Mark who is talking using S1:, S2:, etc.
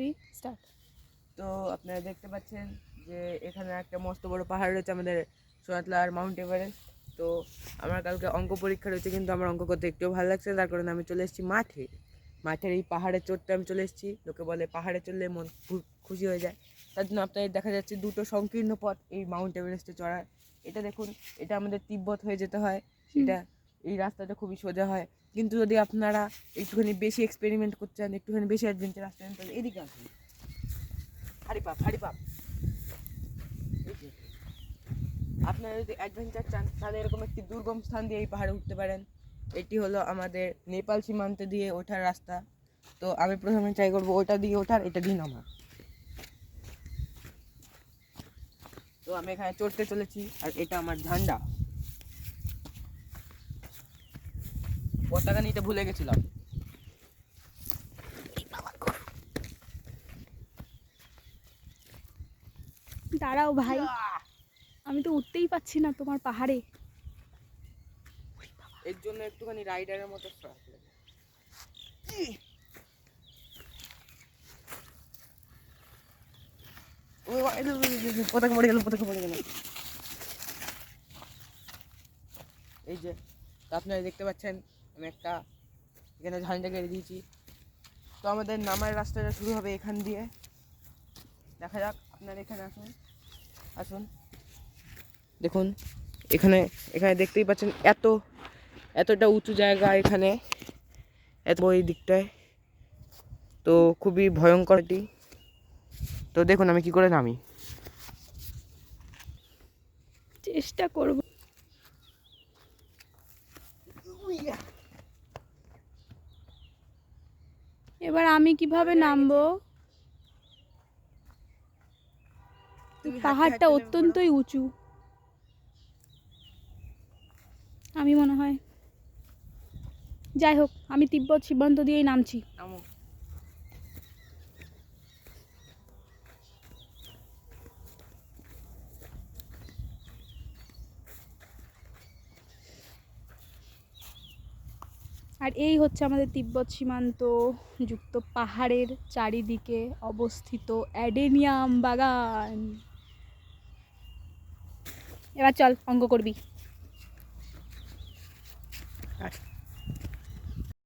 S1: 3 start.
S2: তো আপনারা দেখতে পাচ্ছেন যে এখানে একটা মস্ত বড় পাহাড় রয়েছে, আমাদের সোনাতলার মাউন্ট এভারেস্ট। তো আমার কালকে অঙ্ক পরীক্ষা রয়েছে, কিন্তু আমার অঙ্ক করতে একটু ভালো লাগছে, তার কারণে আমি চলে এসেছি মাঠের এই পাহাড়ে চড়তে আমি চলে এসেছি। লোকে বলে পাহাড়ে চড়লে মন খুশি হয়ে যায়, তার জন্য আপনাদের দেখা যাচ্ছে দুটো সংকীর্ণ পথ এই মাউন্ট এভারেস্টে চড়ার। এটা দেখুন, এটা আমাদের তিব্বত হয়ে যেতে হয়, এটা এই রাস্তাটা খুবই সোজা হয়। কিন্তু যদি আপনারা একটুখানি বেশি এক্সপেরিমেন্ট করতে চান, একটুখানি বেশি অ্যাডভেঞ্চার আসতে চান, তাহলে এদিকে আসুন। হারিপাপ আপনারা যদি অ্যাডভেঞ্চার চান তাহলে এরকম একটি দুর্গম স্থান দিয়ে এই পাহাড়ে উঠতে পারেন। এটি হলো আমাদের নেপাল সীমান্ত দিয়ে ওঠার রাস্তা। তো আমি প্রথমে ট্রাই করবো ওটা দিয়ে ওঠার, এটা দিয়ে নামার। তো আমি এখানে চড়তে চলেছি, আর এটা আমার ঝান্ডা। পতাকা নিতে ভুলে গেছিলাম।
S1: দাঁড়াও ভাই, আমি তো উঠতেই পাচ্ছি না তোমার পাহাড়ে।
S2: এর জন্য একটুখানি রাইডারের মতো পতাকা পড়ে গেল। এই যে আপনারা দেখতে পাচ্ছেন আমি একটা এখানে ঝান্ডা গেড়ে দিয়েছি। তো আমাদের নামার রাস্তাটা শুরু হবে এখান দিয়ে। দেখা যাক, আপনারা এখানে আসুন দেখুন, এখানে দেখতেই পাচ্ছেন এতটা উঁচু জায়গা এখানে, এত ওই দিকটায়। তো খুবই ভয়ঙ্কর এটি। তো দেখুন আমি কি করে নামি।
S1: চেষ্টা করব। এবার আমি কিভাবে নামবো? পাহাড়টা অত্যন্তই উঁচু, আমি মনে হয়। যাই হোক, আমি তিব্বত সীমান্ত দিয়েই নামছি। আর এই হচ্ছে আমাদের তিব্বত সীমান্ত যুক্ত পাহাড়ের চারিদিকে অবস্থিত অ্যাডেনিয়াম বাগান। এবার চল অঙ্ক করবি।